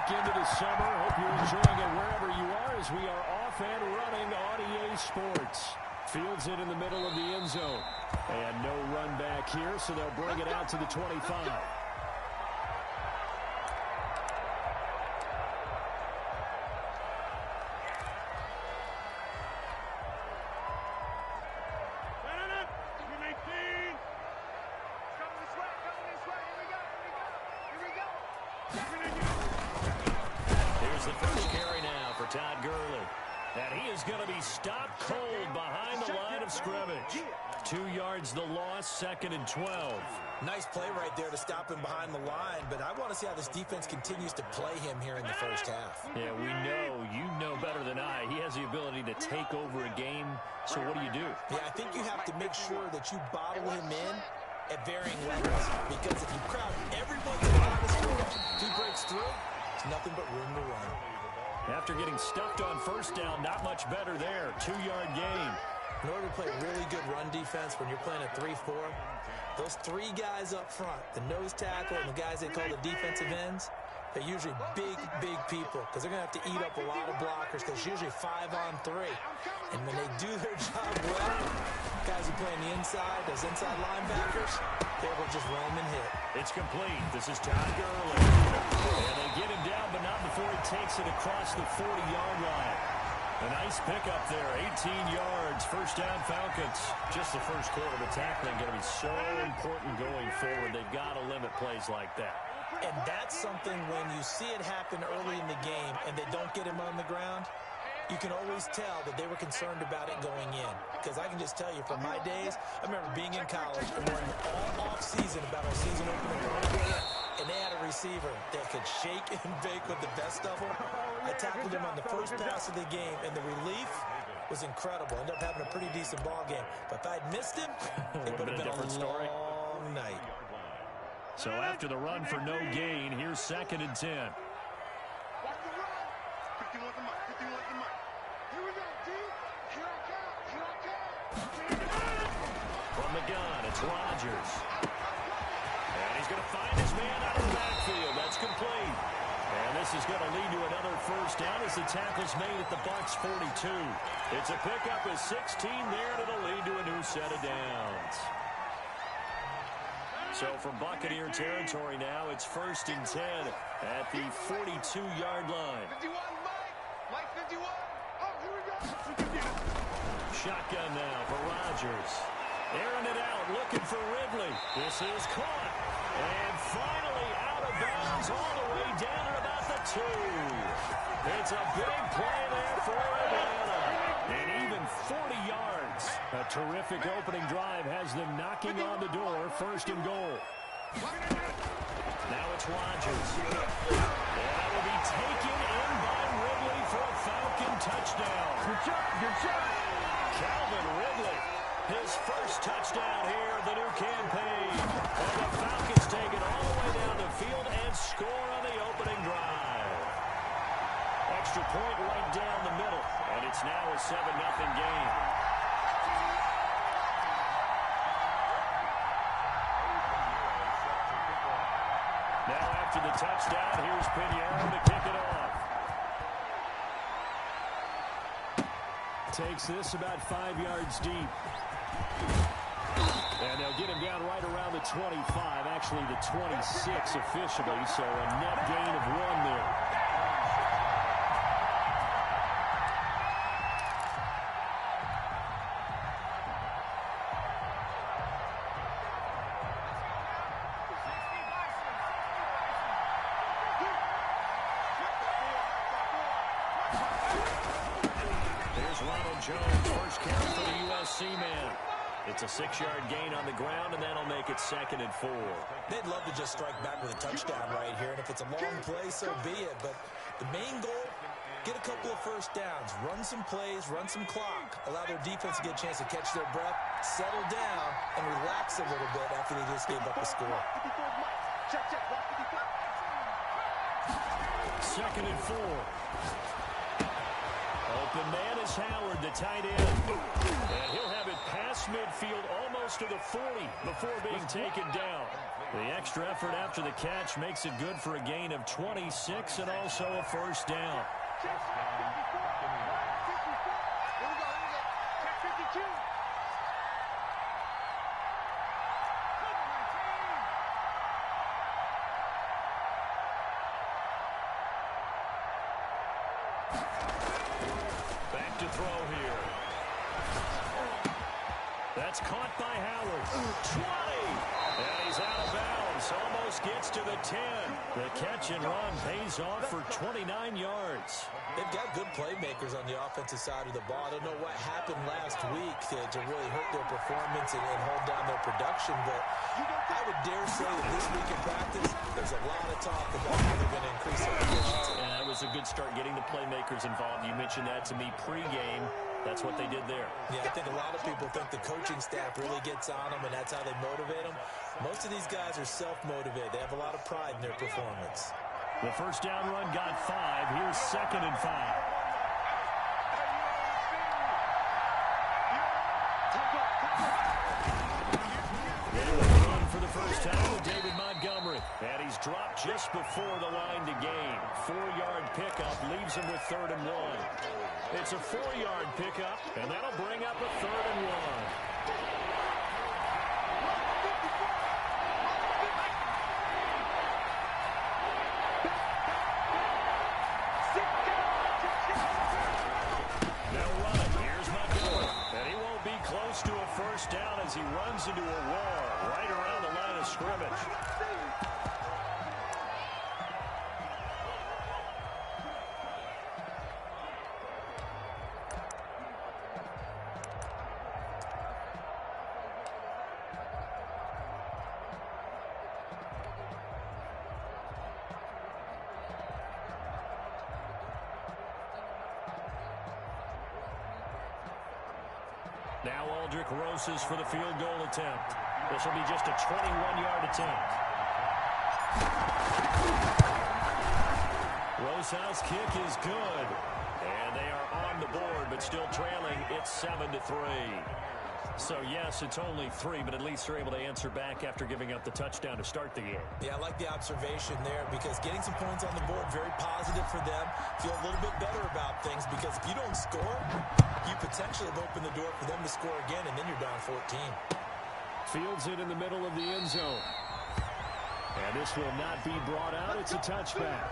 back into the summer. Hope you're enjoying it wherever you are as we are off and running on EA Sports. Fields it in the middle of the end zone. And no run back here, so they'll bring it out to the 25. The first carry now for Todd Gurley. And he is going to be stopped cold behind the line of scrimmage. 2 yards the loss, 2nd and 12. Nice play right there to stop him behind the line, but I want to see how this defense continues to play him here in the first half. Yeah, we know, you know better than I. He has the ability to take over a game, so what do? Yeah, I think you have to make sure that you bottle him in at varying levels, because if you crowd everyone to the line of scrimmage, if he breaks through, it's nothing but room to run. After getting stuffed on first down, not much better there. 2-yard gain. In order to play really good run defense when you're playing a 3-4, those 3 guys up front, the nose tackle and the guys they call the defensive ends, they're usually big people because they're going to have to eat up a lot of blockers because it's usually 5-on-3. And when they do their job well, guys who play on the inside, those inside linebackers, they will just roam and hit. It's complete. This is Todd Gurley. And they get him down, but not before he takes it across the 40-yard line. A nice pickup there, 18 yards, first down Falcons. Just the first quarter, the tackling going to be so important going forward. They've got to limit plays like that. And that's something when you see it happen early in the game and they don't get him on the ground, you can always tell that they were concerned about it going in. Because I can just tell you from my days, I remember being in college and worrying all off-season about our season opening, and they had a receiver that could shake and bake with the best of them. I tackled him on the first pass of the game, and the relief was incredible. Ended up having a pretty decent ball game. But if I'd missed him, it would have been a long night. So after the run for no gain, here's 2nd and 10. From the gun, it's Rodgers. And he's going to find his man out of the backfield. That's complete. And this is going to lead to another first down as the tackle's made at the Bucks 42. It's a pickup of 16 there, and it'll lead to a new set of downs. So from Buccaneer territory now, it's 1st and 10 at the 42-yard line. 51, Mike 51. Oh, here we go. Shotgun now for Rodgers. Airing it out, looking for Ridley. This is caught. And finally out of bounds all the way down at about the 2. It's a big play there for Atlanta. And even 40 yards. A terrific opening drive has them knocking on the door, 1st and goal. Now it's Rodgers. And that will be taken in by Ridley for a Falcon touchdown. Good job. Calvin Ridley, his first touchdown here of the new campaign. And the Falcons take it all the way down the field and score on the opening drive. Extra point right down the middle, and it's now a 7-0 game. Now after the touchdown, here's Pinheiro to kick it off. Takes this about 5 yards deep. And they'll get him down right around the 25, actually the 26 officially, so a net gain of 1 there. Jones, first carry for the USC man. It's a 6-yard gain on the ground, and that'll make it 2nd and 4. They'd love to just strike back with a touchdown right here, and if it's a long play, so be it. But the main goal, get a couple of first downs, run some plays, run some clock, allow their defense to get a chance to catch their breath, settle down, and relax a little bit after they just gave up a score. 2nd and 4. Open man is Howard, the tight end. And he'll have it past midfield, almost to the 40 before being taken down. The extra effort after the catch makes it good for a gain of 26 and also a first down. Here we go. Check 52. Back to throw here. That's caught by Howard. 20! And he's out of bounds. Almost gets to the 10. The catch and run pays off for 29 yards. They've got good playmakers on the offensive side of the ball. I don't know what happened last week to really hurt their performance and hold down their production, but I would dare say that this week in practice, there's a lot of talk about how they're going to increase their efficiency. And that was a good start getting the playmakers involved. You mentioned that to me pregame. That's what they did there. Yeah, I think a lot of people think the coaching staff really gets on them, and that's how they motivate them. Most of these guys are self-motivated. They have a lot of pride in their performance. The first down run got 5. Here's 2nd and 5. For the first time with David Montgomery. And he's dropped just before the line to gain. 4-yard pickup leaves him with 3rd and 1. It's a 4-yard pickup, and that'll bring up a 3rd and 1. To a first down as he runs into a wall right around the line of scrimmage. Now Aldrich Rosas for the field goal attempt. This will be just a 21-yard attempt. Rosas' kick is good. And they are on the board, but still trailing. It's 7-3. So, yes, it's only 3, but at least they're able to answer back after giving up the touchdown to start the game. Yeah, I like the observation there because getting some points on the board, very positive for them. Feel a little bit better about things because if you don't score, you potentially have opened the door for them to score again, and then you're down 14. Fields it in the middle of the end zone. And this will not be brought out. It's a touchback.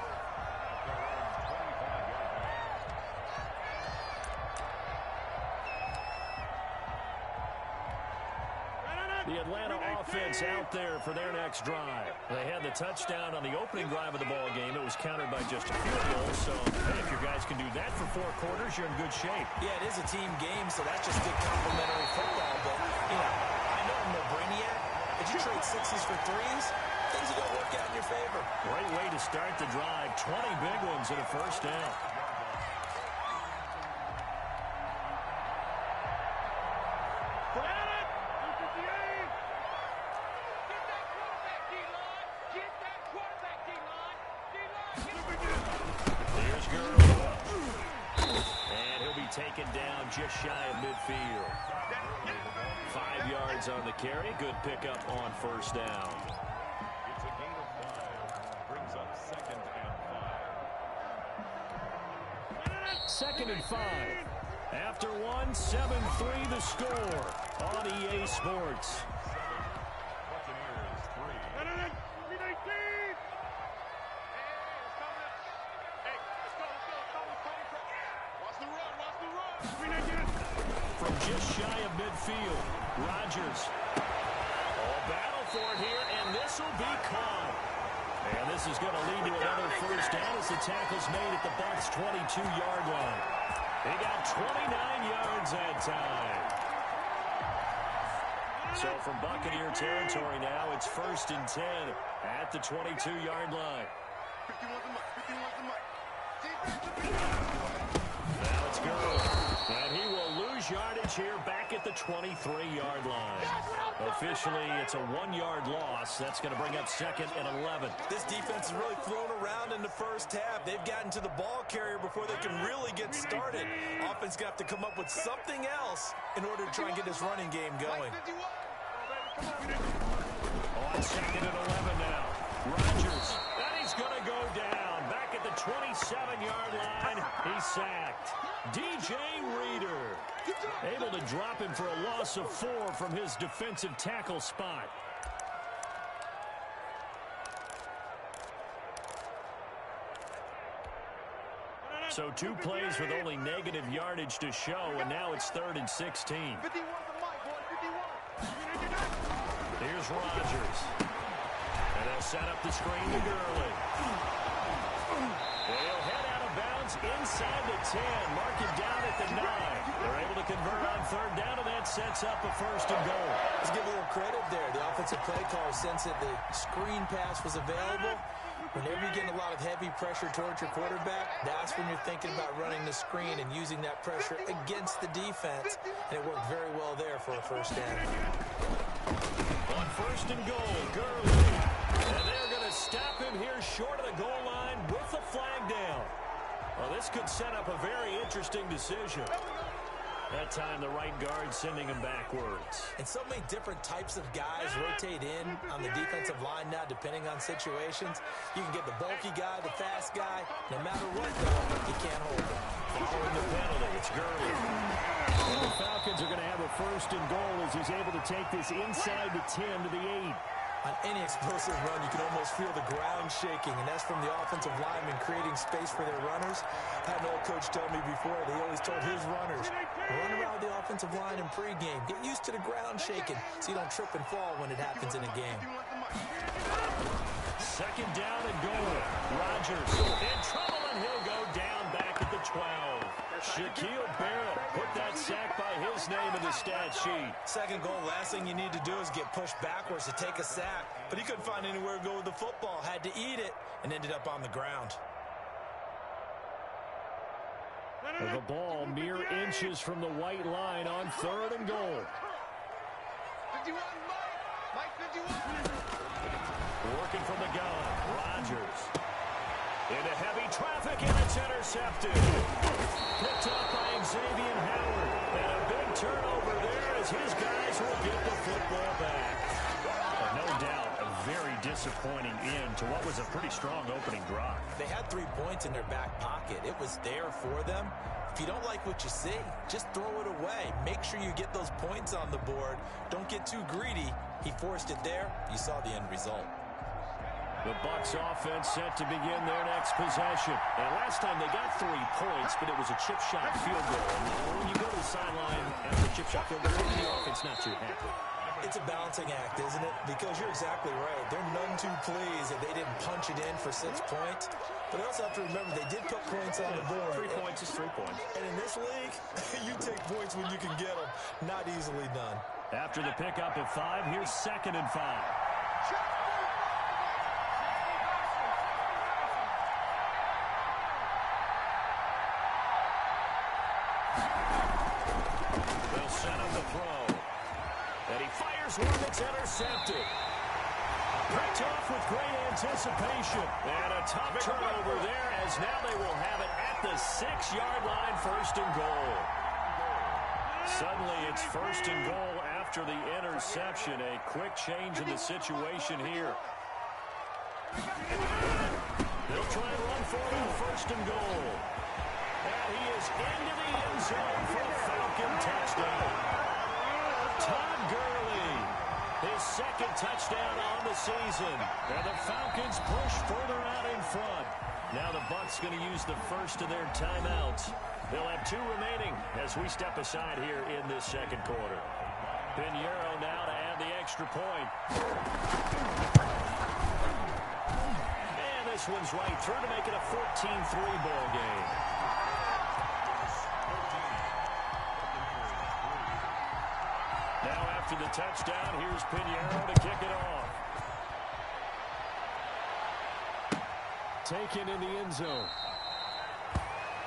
The Atlanta offense out there for their next drive. They had the touchdown on the opening drive of the ball game. It was countered by just a field goal. So, hey, if your guys can do that for 4 quarters, you're in good shape. Yeah, it is a team game, so that's just good complimentary football. But, you know, I know I'm no brainiac. If you trade 6s for 3s, things are going to work out in your favor. Great way to start the drive. 20 big ones and a first down. Taken down just shy of midfield. 5 yards on the carry. Good pickup on first down. It's a gain of 5. Brings up 2nd and 5. 2nd and 5. After 1, 7-3 the score on EA Sports. Buccaneers 3. From just shy of midfield, Rodgers. Oh, battle for it here, and this will be caught. And this is going to lead to another first down as the tackle's made at the Bucks' 22-yard line. They got 29 yards that time. So from Buccaneer territory now, it's 1st and 10 at the 22-yard line. 51's the mic. 51's the mic. Now it's good. And he will lose yardage here back at the 23-yard line. Officially, it's a 1-yard loss. That's going to bring up 2nd and 11. This defense is really thrown around in the first half. They've gotten to the ball carrier before they can really get started. Offense got to come up with something else in order to try and get this running game going. On 2nd and 11 now. Rodgers. And he's going to go down. Back at the 27-yard line. He's sacked. DJ Reader able to drop him for a loss of 4 from his defensive tackle spot. So 2 plays with only negative yardage to show, and now it's 3rd and 16. Here's Rodgers. And they'll set up the screen to Gurley. They'll head out of bounds inside the 10. Mark it down at the 9. They're able to convert on 3rd down, and that sets up a 1st and goal. Let's give a little credit there. The offensive play caller sensed that the screen pass was available. Whenever you get a lot of heavy pressure towards your quarterback, that's when you're thinking about running the screen and using that pressure against the defense. And it worked very well there for a 1st down. On 1st and goal, Gurley. And they're going to stop him here short of the goal line with the flag down. Well, this could set up a very interesting decision. That time, the right guard sending him backwards. And so many different types of guys rotate in on the defensive line now, depending on situations. You can get the bulky guy, the fast guy. No matter what, though, you can't hold him. Following the penalty, it's Gurley. And the Falcons are going to have a 1st and goal as he's able to take this inside the 10 to the 8. On any explosive run, you can almost feel the ground shaking, and that's from the offensive linemen creating space for their runners. I had an old coach tell me before, they always told his runners, run around the offensive line in pregame. Get used to the ground shaking so you don't trip and fall when it happens in a game. 2nd down and goal. Rodgers in trouble, and he'll go down back at the 12. Shaquille Barrett put that sack by his name in the stat sheet. 2nd goal, last thing you need to do is get pushed backwards to take a sack. But he couldn't find anywhere to go with the football, had to eat it, and ended up on the ground. The ball mere inches from the white line on 3rd and goal. 51, Mike 51. Working from the gun, Rodgers. Into heavy traffic, and it's intercepted. Picked up by Xavier Howard. And a big turnover there as his guys will get the football back. But no doubt, a very disappointing end to what was a pretty strong opening drive. They had 3 points in their back pocket. It was there for them. If you don't like what you see, just throw it away. Make sure you get those points on the board. Don't get too greedy. He forced it there. You saw the end result. The Bucks offense set to begin their next possession. And last time they got 3 points, but it was a chip shot field goal. And when you go to the sideline after a chip shot field goal, the offense not too happy. It's a balancing act, isn't it? Because you're exactly right. They're none too pleased that they didn't punch it in for 6 points. But they also have to remember they did put points on the board. 3 points is 3 points. And in this league, you take points when you can get them. Not easily done. After the pickup of 5, here's 2nd and 5. They'll set up the throw. And he fires one that's intercepted. Picked off with great anticipation. And a tough turnover there as now they will have it at the 6-yard line, 1st and goal. Suddenly it's 1st and goal after the interception. A quick change in the situation here. They'll try and run for it on 1st and goal. And he is into the end zone for a Falcon touchdown. Todd Gurley, his 2nd touchdown on the season. And the Falcons push further out in front. Now the Bucks going to use the first of their timeouts. They'll have 2 remaining as we step aside here in this 2nd quarter. Pinheiro now to add the extra point. And this one's right through to make it a 14-3 ball game. Now after the touchdown, here's Pinheiro to kick it off. Taken in the end zone.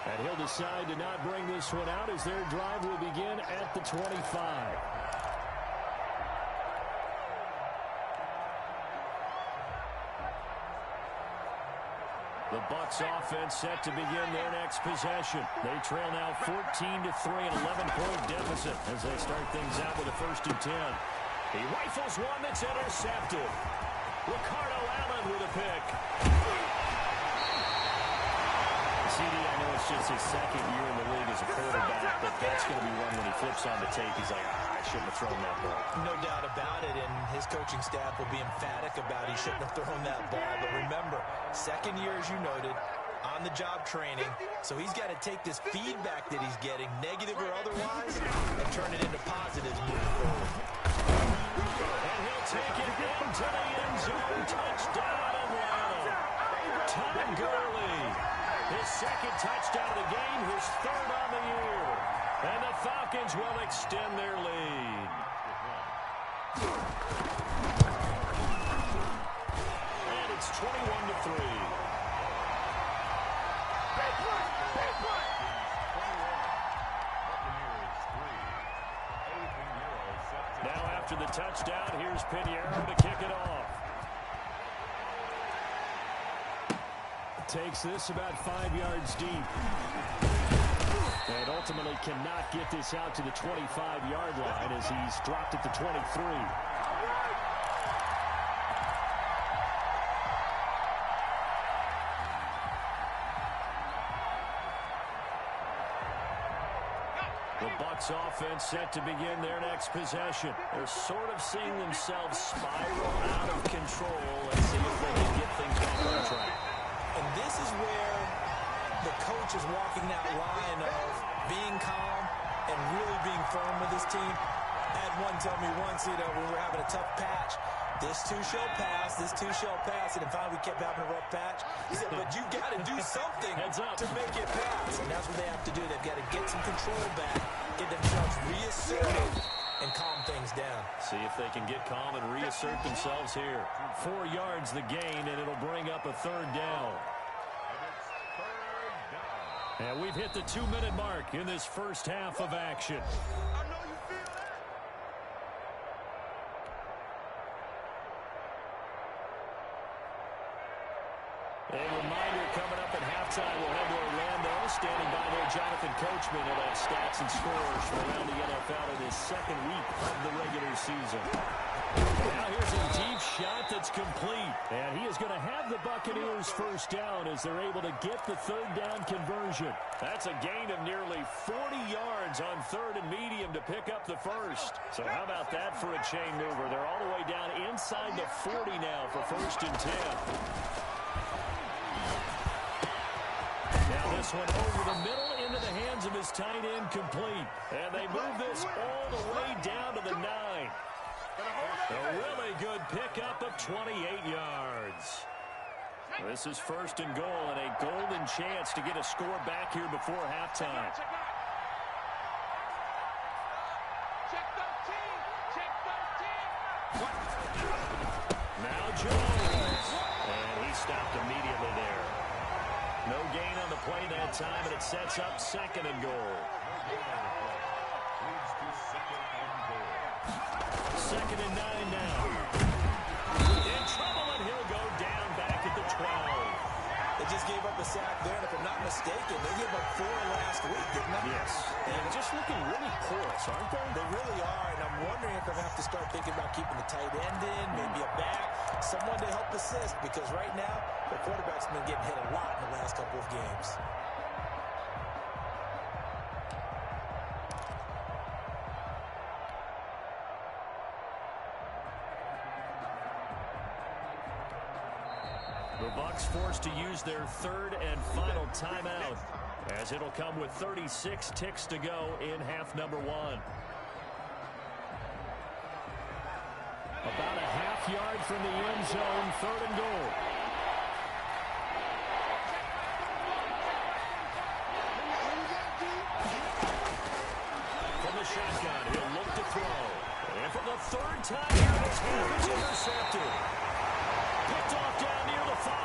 And he'll decide to not bring this one out as their drive will begin at the 25. The Bucks offense set to begin their next possession. They trail now 14-3, an 11-point deficit as they start things out with a 1st and 10. He rifles one that's intercepted. Ricardo Allen with a pick. CD, I know it's just his second year in the league as a quarterback, but that's going to be one when he flips on the tape. He's like, I shouldn't have thrown that ball. No doubt about it, and his coaching staff will be emphatic about he shouldn't have thrown that ball. But remember, second year, as you noted, on-the-job training, so he's got to take this feedback that he's getting, negative or otherwise, and turn it into positives moving forward. And he'll take it into the end zone. Touchdown, Atlanta. Todd Gurley. His second touchdown of the game, his third on the year. And the Falcons will extend their lead. And it's 21-3. Now after the touchdown, here's Pinheiro to kick it off. Takes this about 5 yards deep. And ultimately cannot get this out to the 25-yard line as he's dropped at the 23. The Bucks offense set to begin their next possession. They're sort of seeing themselves spiral out of control. Let's see if they can get things back on track. And this is where the coach is walking that line of being calm and really being firm with his team. I had one tell me once, when we were having a tough patch, this too shall pass, this too shall pass, and finally we kept having a rough patch. He said, but you got to do something to make it pass. And that's what they have to do. They've got to get some control back, get themselves reasserted, and calm things down. See if they can get calm and reassert themselves here. 4 yards the gain, and it'll bring up a third down. And we've hit the 2-minute mark in this first half of action. A reminder coming up at halftime, we'll head to Orlando. Standing by there, Jonathan Coachman will have stats and scores from around the NFL in his second week of the regular season. Now here's a deep shot that's complete. And he is going to have the Buccaneers first down as they're able to get the third down conversion. That's a gain of nearly 40 yards on third and medium to pick up the first. So how about that for a chain mover? They're all the way down inside the 40 now for first and 10. Now this one over the middle into the hands of his tight end, complete. And they move this all the way down to the 9. A really good pickup of 28 yards. This is first and goal and a golden chance to get a score back here before halftime. Now Jones. And he stopped immediately there. No gain on the play that time, and it sets up second and goal. Second and 9 now. In trouble, and he'll go down back at the 12. They just gave up a sack there, and if I'm not mistaken, they gave up 4 last week, didn't they? Yes. And just looking really porous, aren't they? They really are, and I'm wondering if I'm going to have to start thinking about keeping the tight end in, maybe a back, someone to help assist, because right now, the quarterback's been getting hit a lot in the last couple of games. The Bucks forced to use their third and final timeout, as it'll come with 36 ticks to go in half number 1. About a half yard from the end zone, third and goal. From the shotgun, he'll look to throw. And for the third time here, this one is intercepted. Picked off down near the 5.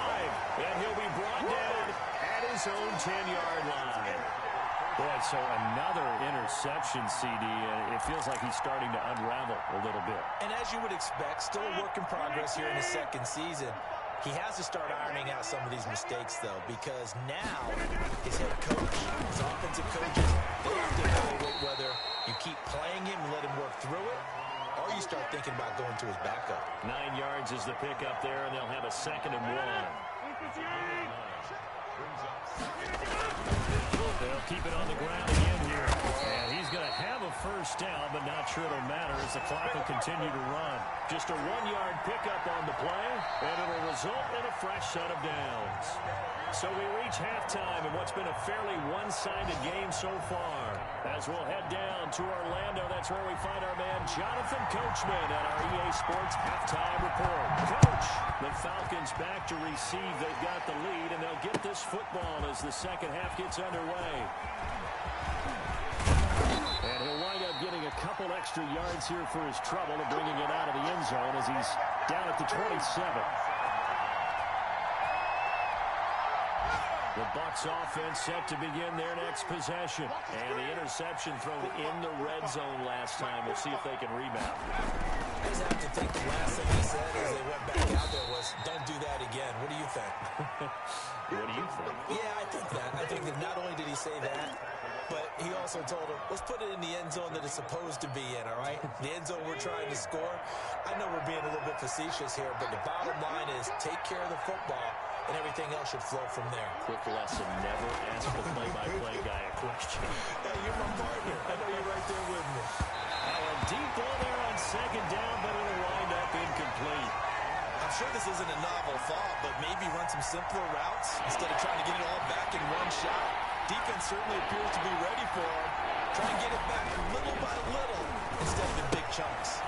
And he'll be brought down at his own 10-yard line. Boy, so another interception, CD. It feels like he's starting to unravel a little bit. And as you would expect, still a work in progress here in his second season. He has to start ironing out some of these mistakes, though, because now his head coach, his offensive coaches, they have to evaluate whether you keep playing him and let him work through it, or you start thinking about going to his backup. 9 yards is the pickup there, and they'll have a 2nd and 1. They'll keep it on the ground again here. And he's going to have a first down, but not sure it'll matter as the clock will continue to run. Just a 1-yard pickup on the play, and it'll result in a fresh set of downs. So we reach halftime in what's been a fairly one-sided game so far. As we'll head down to Orlando, that's where we find our man Jonathan Coachman at our EA Sports Halftime Report. Coach, the Falcons back to receive. They've got the lead, and they'll get this football as the second half gets underway. And he'll wind up getting a couple extra yards here for his trouble and bringing it out of the end zone as he's down at the 27. The Bucks offense set to begin their next possession. And the interception thrown in the red zone last time. We'll see if they can rebound. I just have to think the last thing he said as they went back out there was, don't do that again. What do you think? What do you think? Yeah, I think that. I think that not only did he say that, but he also told him, let's put it in the end zone that it's supposed to be in, all right? The end zone we're trying to score. I know we're being a little bit facetious here, but the bottom line is take care of the football, and everything else should flow from there. Quick lesson, never ask the play-by-play guy a question. Hey, you're my partner. I know you're right there with me. A deep ball there on 2nd down, but it'll wind up incomplete. I'm sure this isn't a novel thought, but maybe run some simpler routes instead of trying to get it all back in one shot. Defense certainly appears to be ready for him. Try and get it back little by little instead of in big chunks.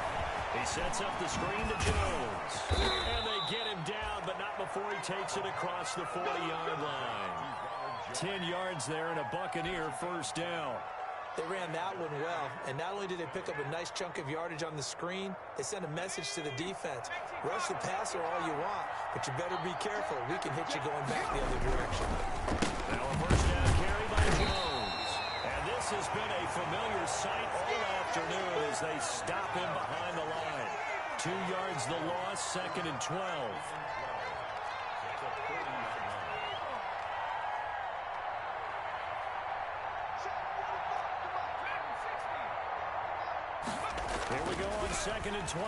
He sets up the screen to Jones. And they get him down, but not before he takes it across the 40-yard line. 10 yards there and a Buccaneer first down. They ran that one well, and not only did they pick up a nice chunk of yardage on the screen, they sent a message to the defense. Rush the passer all you want, but you better be careful. We can hit you going back the other direction. Now a first down carry by Jones. And this has been a familiar sight all afternoon as they stop him behind the line. 2 yards the loss, 2nd and 12. Here we go on 2nd and 12.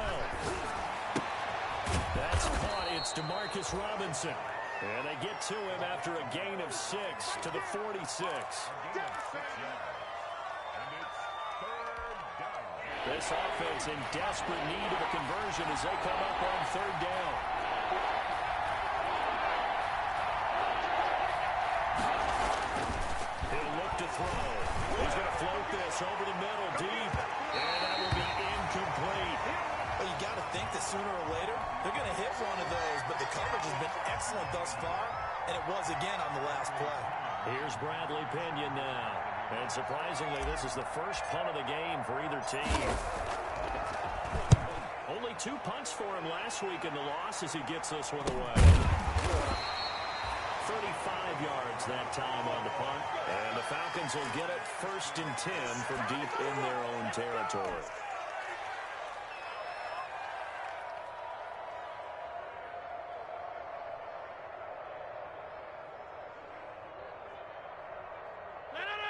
That's caught. It's DeMarcus Robinson. And they get to him after a gain of 6 to the 46. This offense in desperate need of a conversion as they come up on 3rd down. He'll look to throw. He's going to float this over the middle deep. And that will be incomplete. Well, you got to think that sooner or later they're going to hit one of those, but the coverage has been excellent thus far, and it was again on the last play. Here's Bradley Pinion now. And surprisingly, this is the first punt of the game for either team. Only 2 punts for him last week in the loss as he gets this one away. 35 yards that time on the punt. And the Falcons will get it 1st and 10 from deep in their own territory.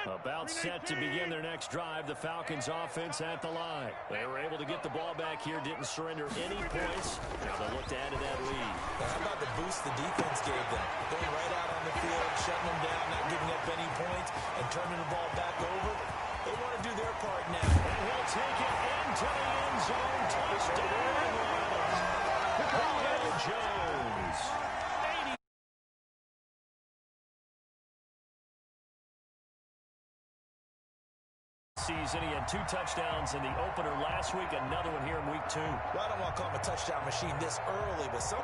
About set to begin their next drive, the Falcons offense at the line. They were able to get the ball back here, didn't surrender any points. Now they look to add to that lead. How about the boost the defense gave them? Going right out on the field, shutting them down, not giving up any points, and turning the ball back over. They want to do their part now. And he'll take it into the end zone. Touchdown. Julio Jones. Season. He had 2 touchdowns in the opener last week, another one here in week 2. Well, I don't want to call him a touchdown machine this early, but some